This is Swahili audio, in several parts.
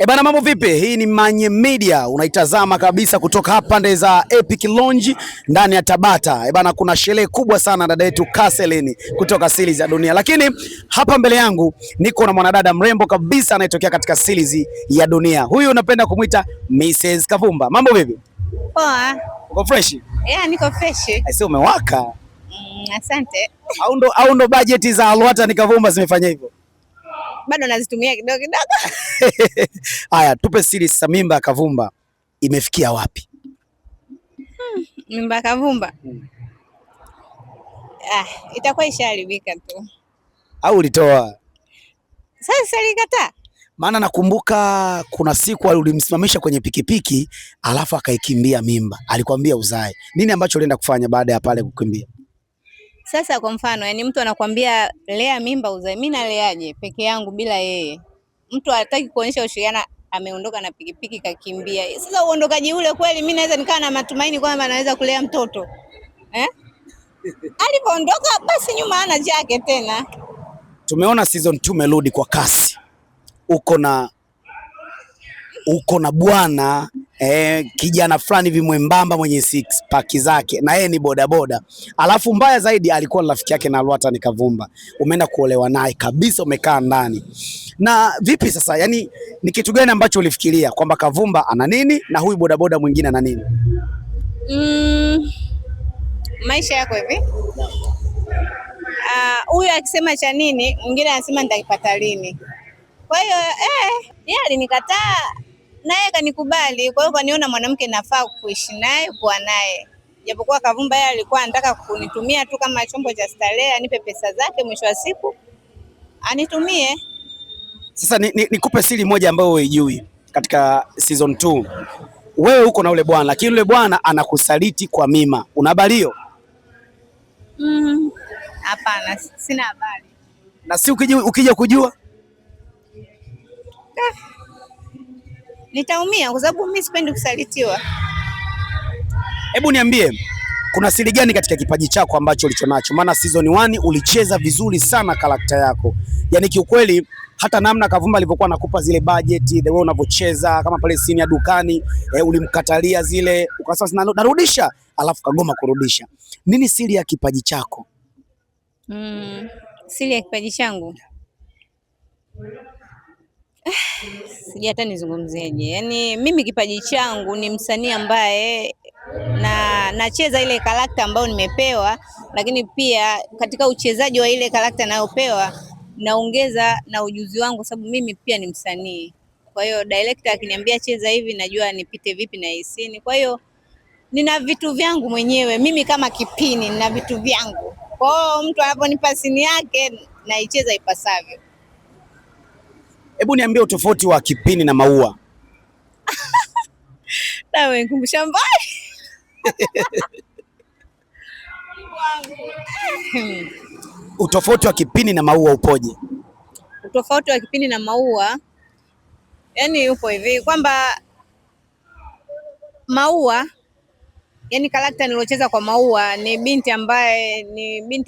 Bana, mambo vipi? Hii ni Manye Media, unaitazama kabisa kutoka hapa pande za Epic Lounge ndani ya Tabata. Bana, kuna sherehe kubwa sana dada yetu Kaselin kutoka series ya Dunia, lakini hapa mbele yangu niko na mwanadada mrembo kabisa anayetokea katika series ya Dunia. Huyu unapenda kumuita Mrs. Kavumba. Mambo vipi? Poa. Uko fresh? Yeah, niko fresh. Aisee, umewaka. Asante. Au ndo budget za Alwata ni Kavumba zimefanya hivyo? Bado nazitumia kidogo kidogo. Haya, tupe siri sasa, mimba ya Kavumba imefikia wapi? Mimba ya Kavumba. Itakuwa ishaharibika tu. Au ulitoa? Sasa alikataa. Maana nakumbuka kuna siku ulimsimamisha kwenye pikipiki alafu akaikimbia mimba. Alikwambia uzae. Nini ambacho ulienda kufanya baada ya pale kukimbia? Sasa kwa mfano, yani mtu anakuambia lea mimba uzae, mimi naleaje peke yangu bila yeye? Mtu hataki kuonyesha ushirikiano, ameondoka na pikipiki kakimbia. Sasa uondokaji ule kweli mimi naweza nikaa na matumaini kwamba anaweza kulea mtoto? Alipoondoka basi nyuma hana chake tena. Tumeona season 2 umerudi kwa kasi. Uko na bwana kijana fulani hivi mwembamba mwenye six pack zake na yeye ni bodaboda. Alafu mbaya zaidi alikuwa rafiki yake na Alwata ni Kavumba. Umeenda kuolewa naye kabisa, umekaa ndani. Na vipi sasa? Yani ni kitu gani ambacho ulifikiria kwamba Kavumba ana nini na huyu bodaboda mwingine ana nini? Maisha yako hivi. Huyu akisema cha nini, mwingine anasema nitaipata lini. Kwa hiyo yeye alinikataa na yeye kanikubali. Kwa hiyo kaniona mwanamke nafaa kuishi naye, kuwa naye. Japokuwa Kavumba yeye alikuwa anataka kunitumia tu kama chombo cha starehe, anipe pesa zake, mwisho wa siku anitumie. Sasa nikupe siri moja ambayo hujui katika season 2. Wewe uko na ule bwana, lakini ule bwana anakusaliti kwa Mima. Una habari hiyo? Hapana, sina habari. Na si ukija kujua nitaumia kwa sababu mimi sipendi kusalitiwa. Hebu niambie, kuna siri gani katika kipaji chako ambacho ulichonacho? Maana season 1 ulicheza vizuri sana karakta yako. Yaani kiukweli hata namna Kavumba alivyokuwa anakupa zile budget, the way unavyocheza kama pale scene ya dukani, ulimkatalia zile, ukasema narudisha, alafu kagoma kurudisha. Nini siri ya kipaji chako? Siri ya kipaji changu sija hata nizungumzeje. Yaani mimi kipaji changu ni msanii ambaye nacheza ile karakta ambayo nimepewa, lakini pia katika uchezaji wa ile karakta nayopewa naongeza na ujuzi wangu, sababu mimi pia ni msanii. Kwa hiyo director akiniambia cheza hivi, najua nipite vipi na hisini. Kwa hiyo nina vitu vyangu mwenyewe mimi kama Kipini, nina vitu vyangu. Kwa hiyo mtu anaponipa sini yake naicheza ipasavyo. Hebu niambie utofauti wa Kipini na Maua. Nawe nikumbusha mbali. Utofauti wa Kipini na Maua upoje? Utofauti wa Kipini na Maua yani upo hivi kwamba Maua, yani karakta nilocheza kwa Maua ni binti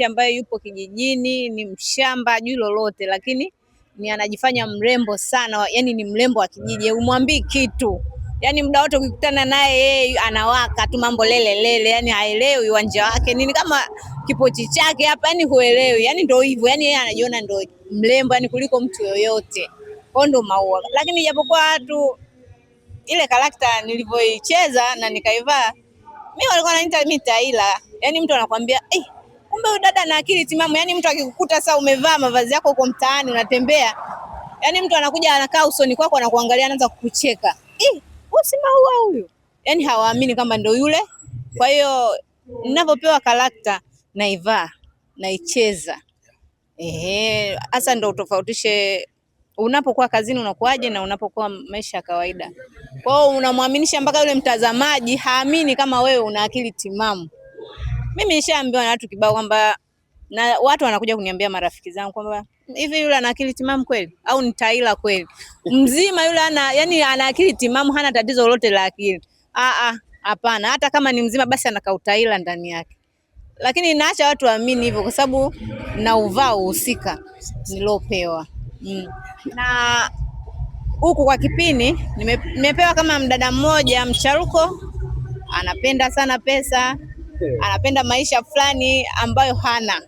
ambaye yupo kijijini, ni mshamba, hajui lolote, lakini ni anajifanya mrembo sana, yani ni mrembo wa kijiji, umwambii kitu. Yani muda wote ukikutana naye yeye anawaka tu mambo lele, yani haelewi uwanja wake. Nini kama kipochi chake hapa, yani huelewi. Yani ndio hivyo, yani yeye anajiona ndio mrembo yani kuliko mtu yoyote. Kwa ndo Maua. Lakini japokuwa watu ile karakta nilivyoicheza na nikaivaa, mimi walikuwa wananiita mimi Taila. Yani mtu anakuambia, kumbe huyu dada na akili timamu. Yani mtu akikukuta sasa umevaa mavazi yako uko mtaani unatembea, yani mtu anakuja anakaa usoni kwako anakuangalia, anaanza kukucheka. Si Maua huyu. Yani hawaamini kama ndio yule. Kwa hiyo ninapopewa karakta naivaa, naicheza. Hasa ndio utofautishe unapokuwa kazini unakuaje na unapokuwa maisha ya kawaida. Kwa hiyo unamwaminisha mpaka yule mtazamaji haamini kama wewe una akili timamu. Mimi nishaambiwa na watu kibao kwamba, na watu wanakuja kuniambia marafiki zangu kwamba hivi yule ana akili timamu kweli au ni Taila kweli? Mzima yule ana akili timamu, hana tatizo lolote la akili. Hapana, hata kama ni mzima basi ana kautaila ndani yake. Lakini naacha watu waamini hivyo kwa sababu na uvaa uhusika nilopewa. Na huku kwa Kipini nimepewa kama mdada mmoja mcharuko, anapenda sana pesa, anapenda maisha fulani ambayo hana.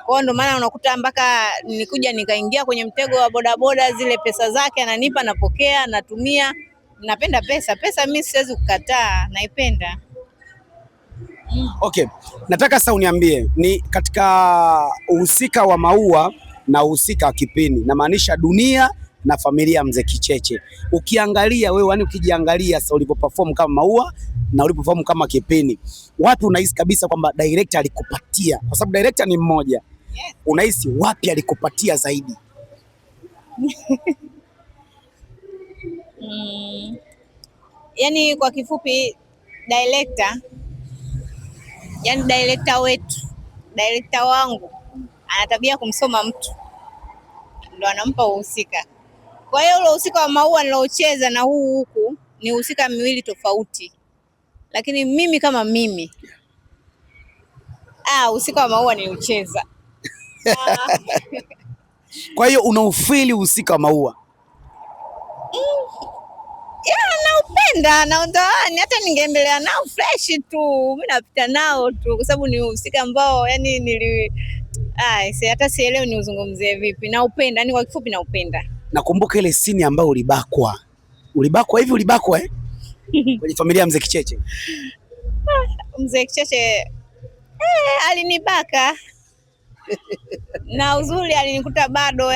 Kwa hiyo ndio maana unakuta mpaka nilikuja nikaingia kwenye mtego wa bodaboda, zile pesa zake ananipa, napokea, natumia. Napenda pesa. Pesa mimi siwezi kukataa, naipenda. Okay. Nataka sasa uniambie ni katika uhusika wa Maua na uhusika wa Kipini, namaanisha Dunia na familia Mzee Kicheche. Ukiangalia wewe, yani ukijiangalia sasa ulipoperform kama Maua na ulipoperform kama Kipini, wapi unahisi kabisa kwamba director alikupatia? Kwa sababu director ni mmoja. Yes. Unahisi wapi alikupatia zaidi? Yani kwa kifupi director wetu, director wangu ana tabia kumsoma mtu, ndo anampa uhusika. Kwa hiyo ule uhusika wa Maua niloucheza na huu huku ni uhusika miwili tofauti, lakini mimi kama mimi uhusika wa Maua niliucheza. Kwa hiyo unaufili uhusika wa Maua? Naupenda na undani, hata ningeendelea nao fresh tu, mimi napita nao tu, kwa sababu ni uhusika ambao yani hata sielewi niuzungumzie vipi. Naupenda, yani kwa kifupi naupenda. Nakumbuka ile scene ambayo ulibakwa kwenye familia ya Mzee Kicheche. Mzee Kicheche alinibaka na uzuri alinikuta bado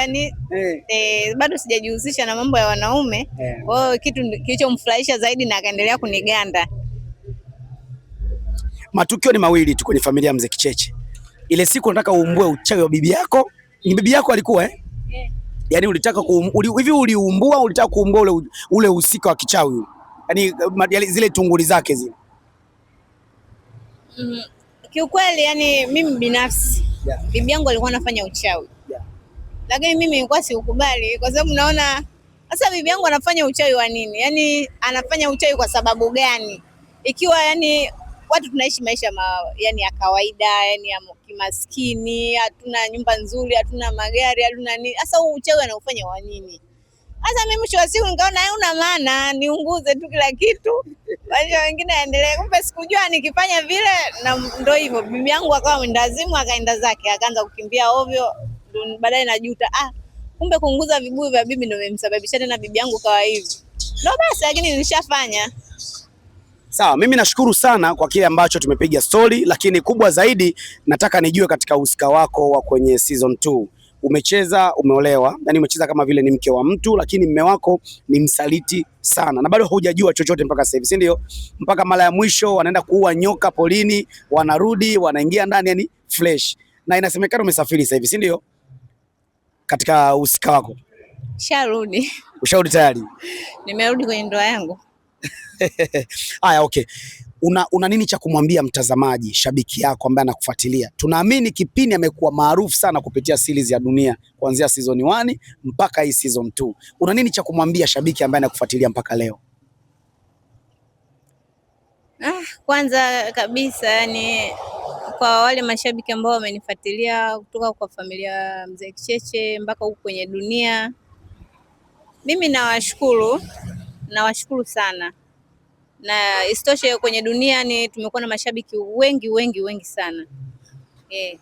bado sijajihusisha na mambo ya wanaume. Kwa hiyo kitu kilichomfurahisha zaidi na akaendelea kuniganda. Matukio ni mawili tu kwenye familia ya Mzee Kicheche. Ile siku nataka uumbue uchawi wa bibi yako. Ni bibi yako alikuwa Yaani ulitaka hivi uliumbua, ulitaka kuumbua ule uhusika wa kichawi. Yaani zile tunguli zake zile. Kiukweli yani mimi binafsi bibi yangu alikuwa anafanya uchawi. Lakini mimi nilikuwa siukubali, kwa sababu naona sasa bibi yangu anafanya uchawi wa nini? Yani anafanya uchawi kwa sababu gani? Ikiwa yani watu tunaishi maisha ya kawaida, yani ya kimaskini, hatuna nyumba nzuri, hatuna magari, hatuna nini. Sasa huu uchawi anaufanya wa nini? Sasa mimi mwisho wa siku nikaona hauna maana, niunguze tu kila kitu. Wale wengine aendelee. Kumbe sikujua nikifanya vile, na ndio hivyo. Bibi yangu akawa mwendazimu, akaenda zake, akaanza kukimbia ovyo. Baadaye najuta, kumbe kuunguza vibuyu vya bibi ndio vimemsababisha tena bibi yangu kawa hivi. Ndio basi, lakini nilishafanya. Sawa, mimi nashukuru sana kwa kile ambacho tumepiga story, lakini kubwa zaidi nataka nijue katika uhusika wako wa kwenye season 2. Umecheza, umeolewa, yani umecheza kama vile ni mke wa mtu, lakini mme wako ni msaliti sana na bado hujajua chochote mpaka sasa hivi, si ndio? Mpaka mara ya mwisho wanaenda kuua nyoka polini, wanarudi, wanaingia ndani, yani fresh. Na inasemekana umesafiri sasa hivi, si ndio? Katika uhusika wako. Sharudi. Usharudi tayari? Nimerudi kwenye ndoa yangu. Haya, okay. Una nini cha kumwambia mtazamaji, shabiki yako ambaye anakufuatilia? Tunaamini Kipini amekuwa maarufu sana kupitia series ya Dunia kuanzia season 1 mpaka hii season 2. Una nini cha kumwambia shabiki ambaye anakufuatilia mpaka leo? Kwanza kabisa yani kwa wale mashabiki ambao wamenifuatilia kutoka kwa familia Mzee Kicheche mpaka huko kwenye Dunia, mimi nawashukuru sana. Na isitoshe kwenye Dunia tumekuwa na mashabiki wengi sana.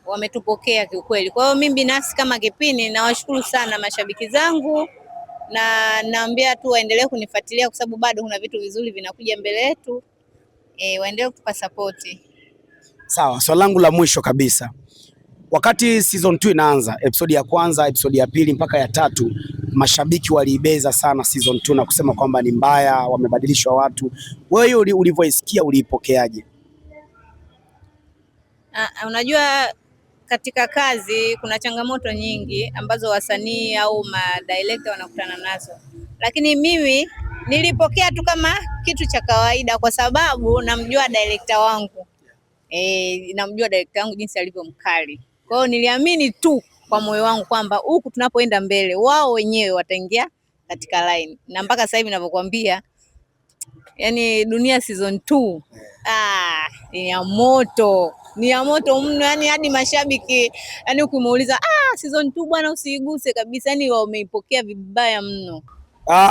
Wametupokea kiukweli. Kwa hiyo mimi binafsi kama Kipini nawashukuru sana mashabiki zangu, na naambia tu waendelee kunifuatilia kwa sababu bado kuna vitu vizuri vinakuja mbele yetu. Waendelee kutupa support. Sawa, swali langu la mwisho kabisa. Wakati season 2 inaanza, episode ya kwanza, episode ya pili mpaka ya 3, mashabiki waliibeza sana season 2 na kusema kwamba ni mbaya, wamebadilishwa watu. Wewe ulivyoisikia uliipokeaje? Unajua katika kazi kuna changamoto nyingi ambazo wasanii au madirector wanakutana nazo. Lakini mimi nilipokea tu kama kitu cha kawaida kwa sababu namjua director wangu. Namjua director wangu jinsi alivyo mkali. Kwa hiyo niliamini tu kwa moyo wangu kwamba huku tunapoenda mbele wao wenyewe wataingia katika line. Na mpaka sasa hivi ninavyokuambia, yani Dunia season 2 ni ya moto mno, yani hadi mashabiki yani ukimuuliza season 2 bwana usiiguse kabisa, yani wameipokea vibaya mno.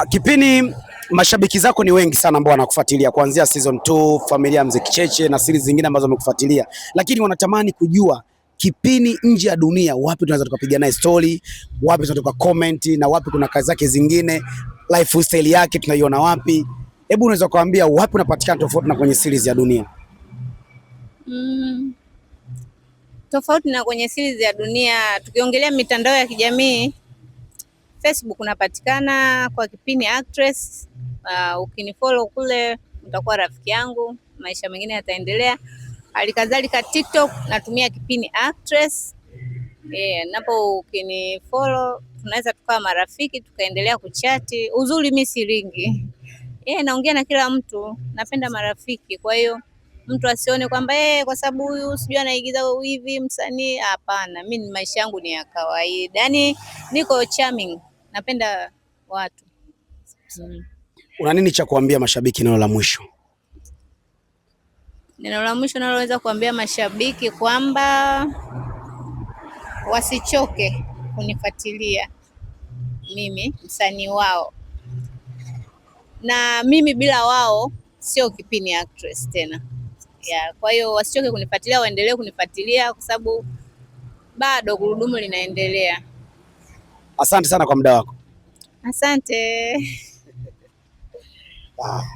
Kipini, mashabiki zako ni wengi sana ambao wanakufuatilia kuanzia season 2, familia ya Mzee Kicheche na series zingine ambazo wamekufuatilia, lakini wanatamani kujua Kipini nje ya dunia, wapi tunaweza tukapiga naye story, wapi tunaweza tuka comment, na wapi kuna kazi zake zingine, lifestyle yake tunaiona wapi? Hebu unaweza kuambia wapi unapatikana tofauti na kwenye series ya dunia? Tofauti na kwenye series ya dunia, tukiongelea mitandao ya kijamii, Facebook unapatikana kwa Kipini Actress. Ukinifollow kule utakuwa rafiki yangu, maisha mengine yataendelea. Halikadhalika TikTok natumia Kipini Actress. Napo ukinifollow tunaweza tukawa marafiki tukaendelea kuchati. Uzuri mimi si ringi. Naongea na kila mtu, napenda marafiki. Kwa hiyo mtu asione kwamba kwa sababu huyu sijui anaigiza hivi msanii. Hapana, mimi maisha yangu ni ya kawaida. Yaani niko charming, napenda watu. Una nini cha kuambia mashabiki, neno la mwisho? Neno la mwisho naloweza kuambia mashabiki kwamba wasichoke kunifuatilia mimi, msanii wao, na mimi bila wao sio Kipini Actress tena. Kwa hiyo wasichoke kunifuatilia, waendelee kunifuatilia kwa sababu bado gurudumu linaendelea. Asante sana kwa muda wako. Asante.